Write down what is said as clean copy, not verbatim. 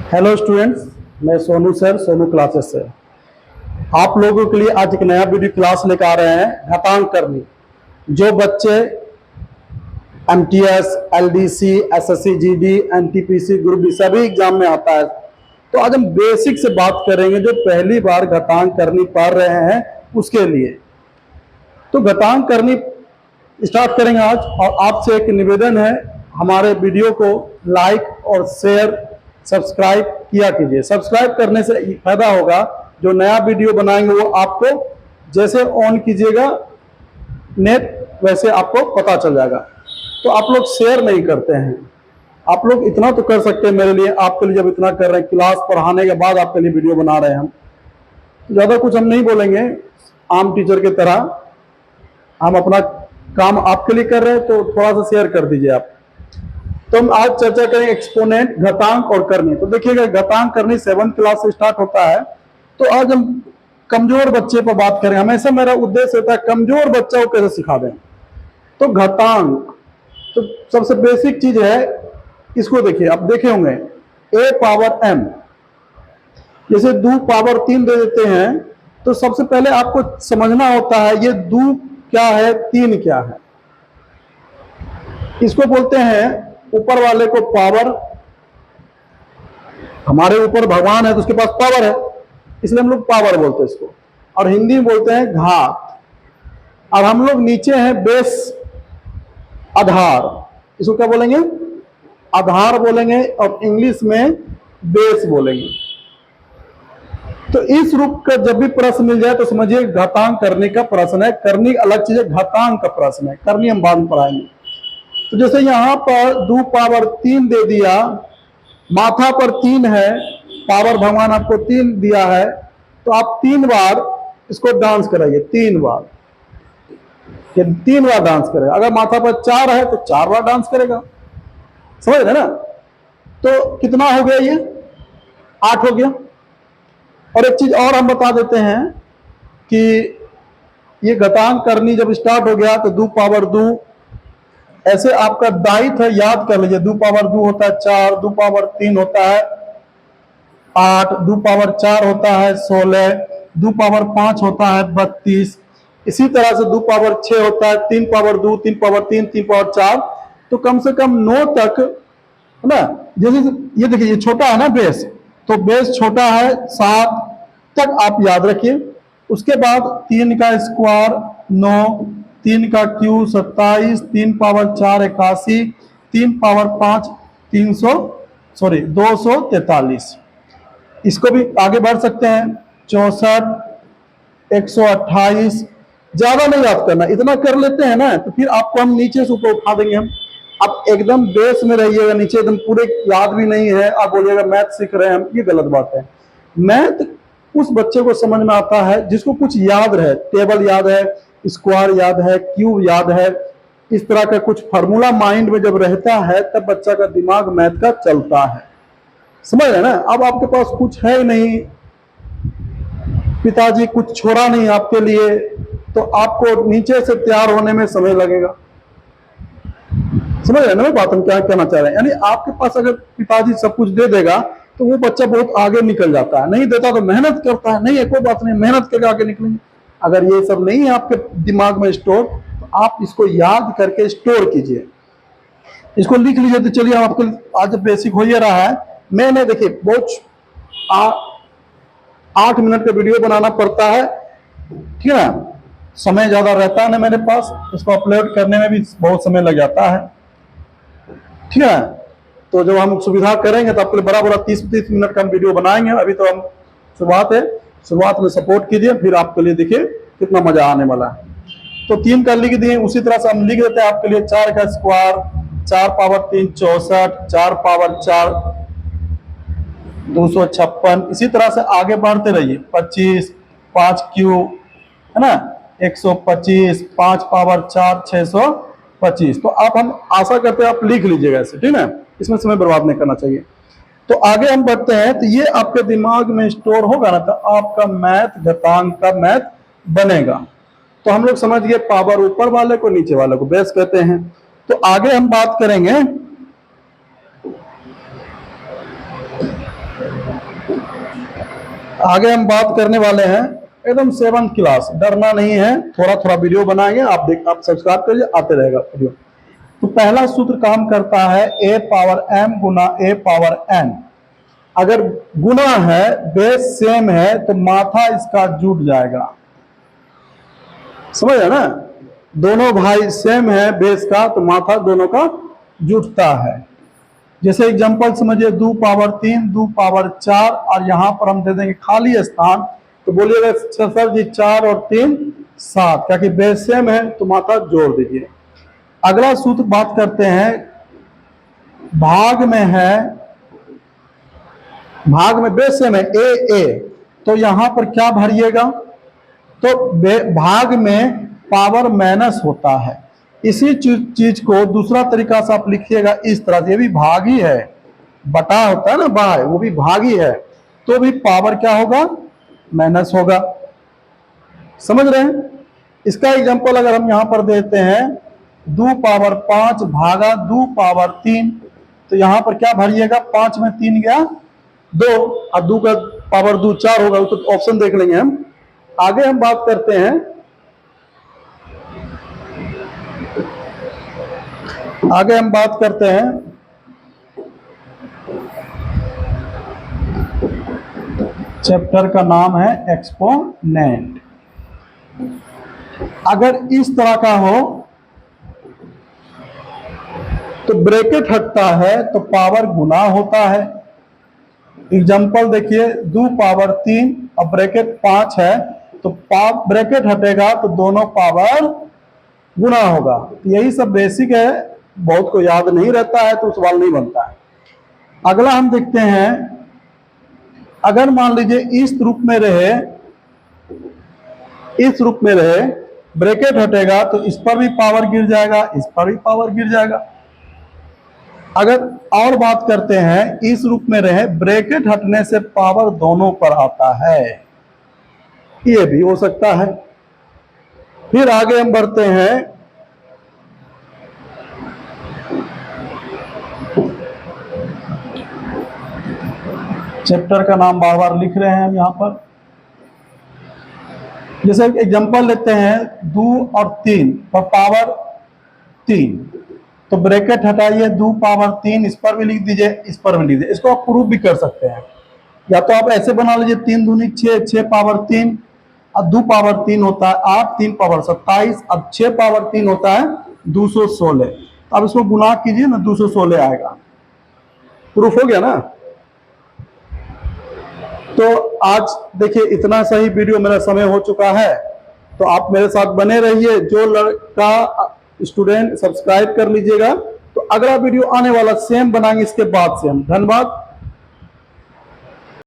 Hello students, मैं Sonu sir, Sonu classes से आप लोगों के लिए आज एक नया वीडियो क्लास लेकर आ रहे हैं घातांक करनी। जो बच्चे MTS, LDC, SSC GD, NTPC, group D सभी एग्जाम में आता है, तो आज हम बेसिक से बात करेंगे। जो पहली बार घातांक करनी पढ़ रहे हैं उसके लिए तो घातांक करनी स्टार्ट करेंगे आज। और आपसे एक निवेदन है, हमारे वीडियो को लाइक और शेयर सब्सक्राइब किया कीजिए। सब्सक्राइब करने से फायदा होगा, जो नया वीडियो बनाएंगे वो आपको जैसे ऑन कीजिएगा नेट वैसे आपको पता चल जाएगा। तो आप लोग शेयर नहीं करते हैं। आप लोग इतना तो कर सकते हैं मेरे लिए, आपके लिए जब इतना कर रहे हैं, क्लास पढ़ाने के बाद आपके लिए वीडियो बना रहे हैं हम, ज़्यादा कुछ हम नहीं बोलेंगे। आम टीचर की तरह हम अपना काम आपके लिए कर रहे हैं, तो थोड़ा सा शेयर कर दीजिए आप। तो हम आज चर्चा करेंगे एक्सपोनेंट, घातांक और करनी। तो देखिएगा, घातांक करनी 7th क्लास से स्टार्ट होता है। तो आज हम कमजोर बच्चे पर बात करें। हमेशा मेरा उद्देश्य होता है कमजोर बच्चा को कैसे सिखा दें। तो घातांक तो सबसे बेसिक चीज है। इसको देखिए, आप देखे होंगे a पावर m, जैसे 2 पावर 3 दे देते हैं, तो सबसे पहले आपको समझना होता है ये 2 क्या है, 3 क्या है। इसको बोलते हैं ऊपर वाले को पावर। हमारे ऊपर भगवान है तो उसके पास पावर है, इसलिए हम लोग पावर बोलते हैं इसको। और हिंदी में बोलते हैं घात। और हम लोग नीचे हैं बेस, आधार। इसको क्या बोलेंगे? आधार बोलेंगे, और इंग्लिश में बेस बोलेंगे। तो इस रूप का जब भी प्रश्न मिल जाए तो समझिए घातांक करने का प्रश्न है। करनी अलग चीज है, घातांक का प्रश्न है। करनी हम बाद में पढ़ाएंगे। तो जैसे यहां पर 2 पावर 3 दे दिया, माथा पर 3 है, पावर भगवान आपको 3 दिया है, तो आप 3 बार इसको डांस कराइए। 3 बार, ये 3 बार डांस करेगा। अगर माथा पर 4 है तो 4 बार डांस करेगा। समझ रहे ना? तो कितना हो गया? ये 8 हो गया। और एक चीज और हम बता देते हैं कि ये घातांक करनी जब स्टार्ट हो गया तो 2 पावर 2 ऐसे आपका दायित्व है, याद कर लीजिए। 2 पावर 2 होता है 4, 2 पावर 3 होता है 8, 2 पावर 4 होता है 16, 2 पावर 5 होता है 32। इसी तरह से 2 पावर 6 होता है 3 पावर 2, 3 पावर 3, 3 पावर 4। तो कम से कम 9 तक है ना। जैसे ये देखिए, ये छोटा है ना बेस, तो बेस छोटा है 7 तक आप याद रखिए। उसके बाद 3 का स्क्वायर 9, 3 का क्यूब 27, 3 पावर 4 81, 3 पावर 5 243। इसको भी आगे बढ़ सकते हैं 64, 128। ज्यादा नहीं याद करना, इतना कर लेते हैं ना, तो फिर आपको हम नीचे से ऊपर उठा देंगे हम। आप एकदम बेस में रहिएगा, नीचे एकदम पूरे याद भी नहीं है, आप बोलिएगा मैथ सीख रहे हैं हम, ये गलत बात है। मैथ उस बच्चे को समझ में आता है जिसको कुछ याद रहे, टेबल याद है, स्क्वायर याद है, क्यूब याद है। इस तरह का कुछ फार्मूला माइंड में जब रहता है तब बच्चा का दिमाग मैथ का चलता है। समझ रहे ना? अब आपके पास कुछ है ही नहीं, पिताजी कुछ छोड़ा नहीं आपके लिए, तो आपको नीचे से तैयार होने में समय लगेगा। समझ रहे ना मैं बात हम क्या कहना चाह रहे हैं? यानी आपके पास अगर पिताजी सब कुछ दे देगा तो वो बच्चा बहुत आगे निकल जाता है। नहीं देता तो मेहनत करता है, नहीं है कोई बात नहीं, मेहनत करके आगे निकलेंगे। अगर ये सब नहीं है आपके दिमाग में स्टोर, तो आप इसको याद करके स्टोर कीजिए, इसको लिख लीजिए। तो चलिए आपको आज बेसिक हो ही रहा है। मैंने देखिए बहुत 8 मिनट का वीडियो बनाना पड़ता है, ठीक है ना। समय ज्यादा रहता है ना मेरे पास, इसको अपलोड करने में भी बहुत समय लग जाता है, ठीक है। तो जब हम सुविधा करेंगे तो आपके लिए बड़ा 30 मिनट का हम वीडियो बनाएंगे। अभी तो हम शुरुआत है, शुरुआत में सपोर्ट कीजिए, फिर आपके लिए देखिए कितना मजा आने वाला है। तो 3 का लिख दिए, उसी तरह से हम लिख देते हैं आपके लिए 4 का स्क्वायर, 4 पावर 3 64, 4 पावर 4 256। इसी तरह से आगे बढ़ते रहिए। 25, 5 क्यूब है ना 125, 5 पावर 4 625। तो आप हम आशा करते हैं आप लिख लीजिएगा ऐसे, ठीक है। इसमें समय बर्बाद नहीं करना चाहिए। तो आगे हम बढ़ते हैं। तो ये आपके दिमाग में स्टोर होगा ना, तो आपका मैथ, घातांक का मैथ बनेगा। तो हम लोग समझ गए पावर ऊपर वाले को, नीचे वाले को बेस कहते हैं। तो आगे हम बात करेंगे आगे हम बात करने वाले हैं एकदम 7th क्लास, डरना नहीं है, थोड़ा थोड़ा वीडियो बनाएंगे, आप सब्सक्राइब करिए, आते रहेगा वीडियो। तो पहला सूत्र काम करता है a power m Guna a power n। अगर गुना है, बेस सेम है, तो माथा इसका जुट जाएगा। समझ रहे ना, दोनों भाई सेम है बेस का, तो माथा दोनों का जुटता है। जैसे एग्जांपल समझिए, 2 पावर 3, 2 पावर 4, और यहां पर हम दे देंगे खाली स्थान, तो बोलिएगा सर जी 4 और 3 7, क्या कि बेस सेम है, तो माथा जोड़ दीजिए। अगला सूत्र बात करते हैं, भाग में है, भाग में बेस सेम है ए, तो यहां पर क्या भरिएगा, तो भाग में पावर माइनस होता है। इसी चीज को दूसरा तरीका से आप लिखिएगा इस तरह से, ये भी भाग ही है, बटा होता है ना बाय, वो भी भाग ही है, तो भी पावर क्या होगा, माइनस होगा। समझ रहे हैं। इसका एग्जांपल अगर हम यहां पर देते हैं, 2 पावर 5 भागा 2 पावर 3, तो यहां पर क्या भरिएगा, 5 में 3 गया 2, और 2 का पावर 2 4 होगा, तो ऑप्शन देख लेंगे हम। आगे हम बात करते हैं, आगे हम बात करते हैं चैप्टर का नाम है एक्सपोनेंट। अगर इस तरह का हो तो ब्रैकेट हटता है तो पावर गुना होता है। एग्जांपल देखिए, 2 पावर 3 और ब्रैकेट 5 है, तो ब्रैकेट हटेगा तो दोनों पावर गुना होगा। यही सब बेसिक है, बहुत को याद नहीं रहता है तो सवाल नहीं बनता है। अगला हम देखते हैं, अगर मान लीजिए इस रूप में रहे, इस रूप में रहे, ब्रैकेट हटेगा तो इस पर भी पावर गिर जाएगा, इस पर भी पावर गिर जाएगा। अगर और बात करते हैं, इस रूप में रहे, ब्रैकेट हटने से पावर दोनों पर आता है, ये भी हो सकता है। फिर आगे हम बढ़ते हैं, चैप्टर का नाम बार बार लिख रहे हैं हम यहां पर। जैसे एग्जांपल लेते हैं, 2 और 3 पर पावर 3, तो ब्रैकेट हटाइए, 2 पावर 3, इस पर भी लिख दीजिए, इस पर भी लिख दीजिए। इसको आप प्रूफ भी कर सकते हैं, या तो आप ऐसे बना लीजिए, 3 दूनी 6, 6 पावर 3, अब 2 पावर 3 होता है 8, 3 पावर 27, अब 6 पावर 3 होता है 216। अब इसको गुना कीजिए ना, 216 आएगा। प्रूफ हो गया ना। तो आज देखिए, इतना सही वीडियो, मेरा समय हो चुका है, तो आप मेरे साथ बने रहिए। जो लड़का स्टूडेंट सब्सक्राइब कर लीजिएगा, तो अगला वीडियो आने वाला सेम बनाएंगे इसके बाद से हम। धन्यवाद।